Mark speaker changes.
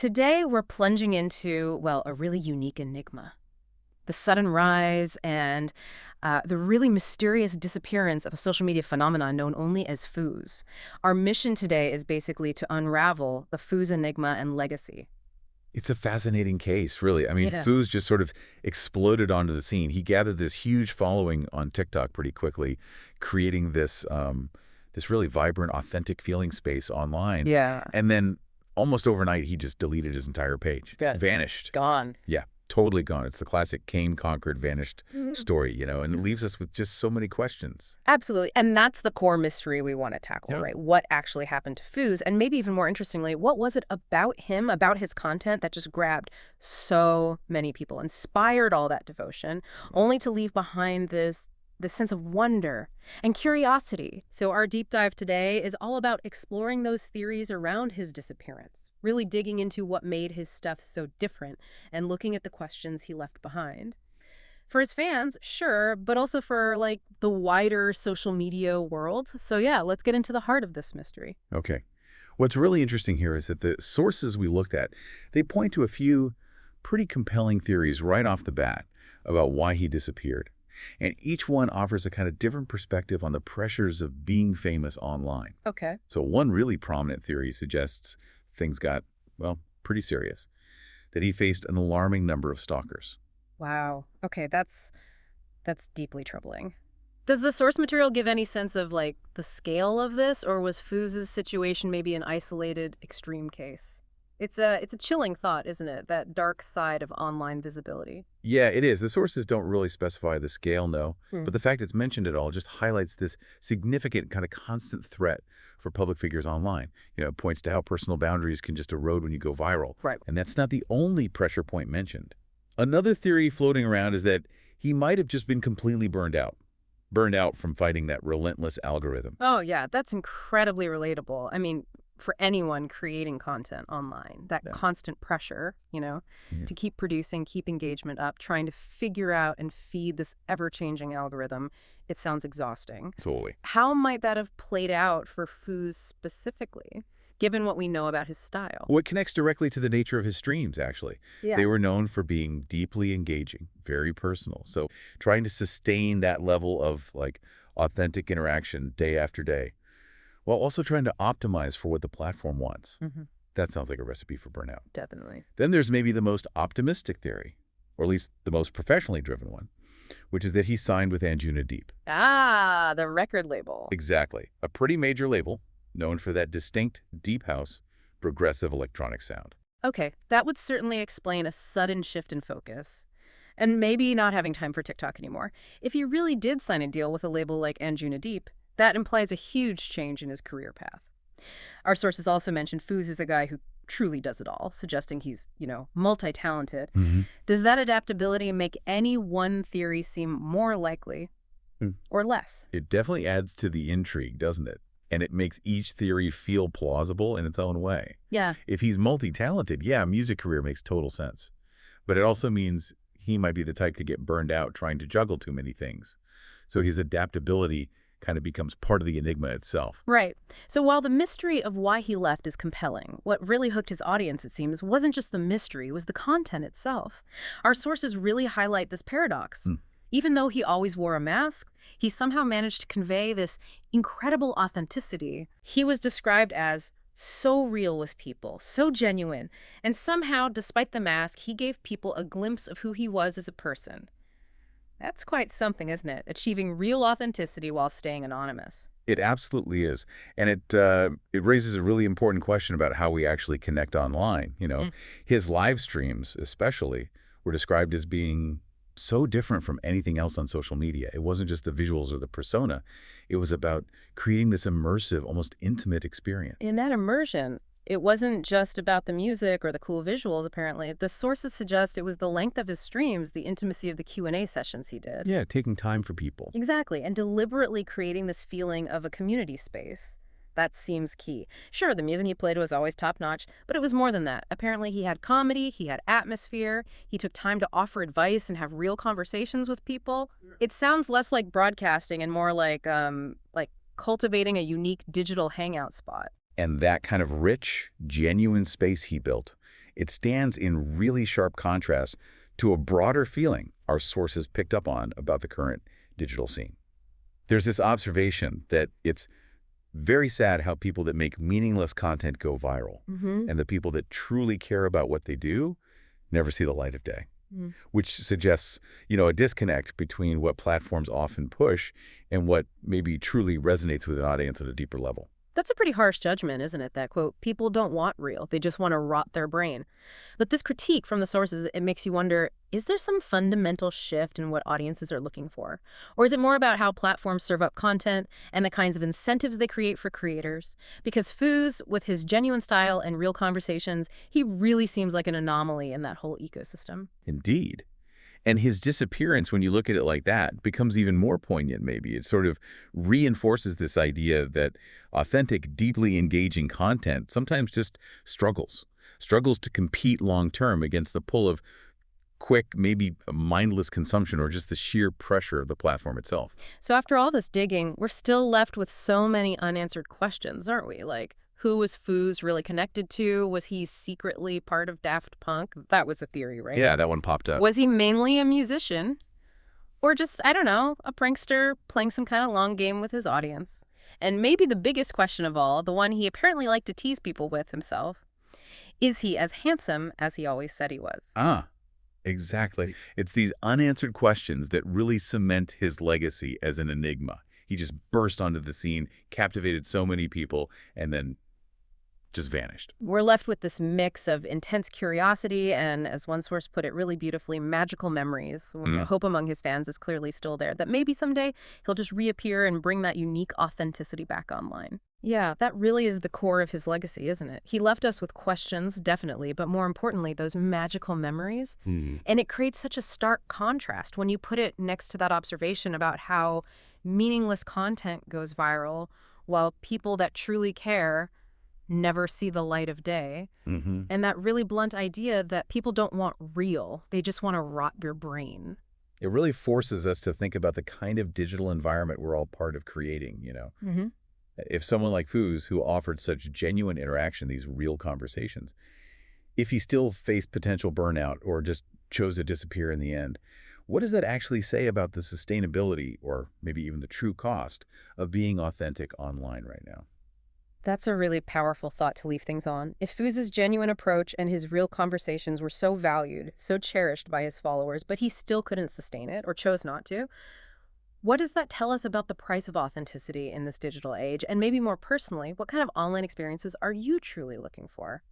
Speaker 1: Today, we're plunging into, well, a really unique enigma. The sudden rise and the really mysterious disappearance of a social media phenomenon known only as Foos. Our mission today is basically to unravel the Foos enigma and legacy.
Speaker 2: It's a fascinating case, really. I mean,
Speaker 1: Yeah.
Speaker 2: Foos just sort of exploded onto the scene. He gathered this huge following on TikTok pretty quickly, creating this really vibrant, authentic feeling space online.
Speaker 1: Yeah.
Speaker 2: And then almost overnight, he just deleted his entire page.
Speaker 1: Good.
Speaker 2: Vanished.
Speaker 1: Gone.
Speaker 2: Yeah, totally gone. It's the classic Cain conquered, vanished story, and it leaves us with just so many questions.
Speaker 1: Absolutely. And that's the core mystery we want to tackle,
Speaker 2: Yeah.
Speaker 1: right? What actually happened to Foos? And maybe even more interestingly, what was it about him, about his content that just grabbed so many people, inspired all that devotion, only to leave behind this sense of wonder and curiosity? So our deep dive today is all about exploring those theories around his disappearance, really digging into what made his stuff so different and looking at the questions he left behind. For his fans, sure, but also for like the wider social media world. So yeah, let's get into the heart of this mystery.
Speaker 2: Okay. What's really interesting here is that the sources we looked at, they point to a few pretty compelling theories right off the bat about why he disappeared. And each one offers a kind of different perspective on the pressures of being famous online.
Speaker 1: Okay.
Speaker 2: So one really prominent theory suggests things got, well, pretty serious, that he faced an alarming number of stalkers.
Speaker 1: Wow. Okay, that's deeply troubling. Does the source material give any sense of like the scale of this, or was Foos' situation maybe an isolated extreme case? It's a chilling thought, isn't it? That dark side of online visibility.
Speaker 2: Yeah, it is. The sources don't really specify the scale, no,
Speaker 1: Hmm.
Speaker 2: but the fact it's mentioned at all just highlights this significant kind of constant threat for public figures online. It points to how personal boundaries can just erode when you go viral.
Speaker 1: Right.
Speaker 2: And that's not the only pressure point mentioned. Another theory floating around is that he might have just been completely burned out from fighting that relentless algorithm.
Speaker 1: Oh, yeah, that's incredibly relatable. I mean, for anyone creating content online, that
Speaker 2: Yeah.
Speaker 1: constant pressure,
Speaker 2: Mhm.
Speaker 1: to keep producing, keep engagement up, trying to figure out and feed this ever-changing algorithm, it sounds exhausting.
Speaker 2: Totally.
Speaker 1: How might that have played out for Foos specifically, given what we know about his style?
Speaker 2: What connects directly to the nature of his streams, actually.
Speaker 1: Yeah.
Speaker 2: They were known for being deeply engaging, very personal. So trying to sustain that level of like authentic interaction day after day, while also trying to optimize for what the platform wants.
Speaker 1: Hmm.
Speaker 2: That sounds like a recipe for burnout.
Speaker 1: Definitely.
Speaker 2: Then there's maybe the most optimistic theory, or at least the most professionally driven one, which is that he signed with Anjuna Deep.
Speaker 1: Ah, the record label.
Speaker 2: Exactly. A pretty major label, known for that distinct, deep house, progressive electronic sound.
Speaker 1: Okay, that would certainly explain a sudden shift in focus. And maybe not having time for TikTok anymore. If he really did sign a deal with a label like Anjuna Deep, that implies a huge change in his career path. Our sources also mentioned Foos is a guy who truly does it all, suggesting he's, multi-talented. Does that adaptability make any one theory seem more likely
Speaker 2: Hmm.
Speaker 1: or less?
Speaker 2: It definitely adds to the intrigue, doesn't it? And it makes each theory feel plausible in its own way.
Speaker 1: Yeah.
Speaker 2: If he's multi-talented, yeah, a music career makes total sense. But it also means he might be the type to get burned out trying to juggle too many things. So his adaptability kind of becomes part of the enigma itself.
Speaker 1: Right. So while the mystery of why he left is compelling, what really hooked his audience, it seems, wasn't just the mystery, it was the content itself. Our sources really highlight this paradox.
Speaker 2: Hmm.
Speaker 1: Even though he always wore a mask, he somehow managed to convey this incredible authenticity. He was described as so real with people, so genuine, and somehow, despite the mask, he gave people a glimpse of who he was as a person. That's quite something, isn't it? Achieving real authenticity while staying anonymous.
Speaker 2: It absolutely is. And it raises a really important question about how we actually connect online. His live streams, especially, were described as being so different from anything else on social media. It wasn't just the visuals or the persona. It was about creating this immersive, almost intimate experience.
Speaker 1: In that immersion, it wasn't just about the music or the cool visuals, apparently. The sources suggest it was the length of his streams, the intimacy of the Q&A sessions he did.
Speaker 2: Yeah, taking time for people.
Speaker 1: Exactly, and deliberately creating this feeling of a community space. That seems key. Sure, the music he played was always top-notch, but it was more than that. Apparently, he had comedy, he had atmosphere, he took time to offer advice and have real conversations with people. It sounds less like broadcasting and more like cultivating a unique digital hangout spot.
Speaker 2: And that kind of rich, genuine space he built, it stands in really sharp contrast to a broader feeling our sources picked up on about the current digital scene. There's this observation that it's very sad how people that make meaningless content go viral,
Speaker 1: Mm-hmm.
Speaker 2: and the people that truly care about what they do never see the light of day, which suggests, a disconnect between what platforms often push and what maybe truly resonates with an audience at a deeper level.
Speaker 1: That's a pretty harsh judgment, isn't it? That quote, people don't want real, they just want to rot their brain. But this critique from the sources, it makes you wonder, is there some fundamental shift in what audiences are looking for? Or is it more about how platforms serve up content and the kinds of incentives they create for creators? Because Foos, with his genuine style and real conversations, he really seems like an anomaly in that whole ecosystem.
Speaker 2: Indeed. And his disappearance, when you look at it like that, becomes even more poignant, maybe. It sort of reinforces this idea that authentic, deeply engaging content sometimes just struggles to compete long-term against the pull of quick, maybe mindless consumption or just the sheer pressure of the platform itself.
Speaker 1: So after all this digging, we're still left with so many unanswered questions, aren't we? Like, who was Foos really connected to? Was he secretly part of Daft Punk? That was a theory, right?
Speaker 2: Yeah, that one popped up.
Speaker 1: Was he mainly a musician? Or just, I don't know, a prankster playing some kind of long game with his audience? And maybe the biggest question of all, the one he apparently liked to tease people with himself, is he as handsome as he always said he was?
Speaker 2: Ah, exactly. It's these unanswered questions that really cement his legacy as an enigma. He just burst onto the scene, captivated so many people, and then just vanished.
Speaker 1: We're left with this mix of intense curiosity and, as one source put it really beautifully, magical memories. Hope among his fans is clearly still there, that maybe someday he'll just reappear and bring that unique authenticity back online. Yeah, that really is the core of his legacy, isn't it? He left us with questions, definitely, but more importantly, those magical memories. And it creates such a stark contrast when you put it next to that observation about how meaningless content goes viral while people that truly care never see the light of day. And that really blunt idea that people don't want real, they just want to rot your brain.
Speaker 2: It really forces us to think about the kind of digital environment we're all part of creating. If someone like Foos, who offered such genuine interaction, these real conversations, if he still faced potential burnout or just chose to disappear in the end, what does that actually say about the sustainability or maybe even the true cost of being authentic online right now?
Speaker 1: That's a really powerful thought to leave things on. If Foos' genuine approach and his real conversations were so valued, so cherished by his followers, but he still couldn't sustain it or chose not to, what does that tell us about the price of authenticity in this digital age? And maybe more personally, what kind of online experiences are you truly looking for?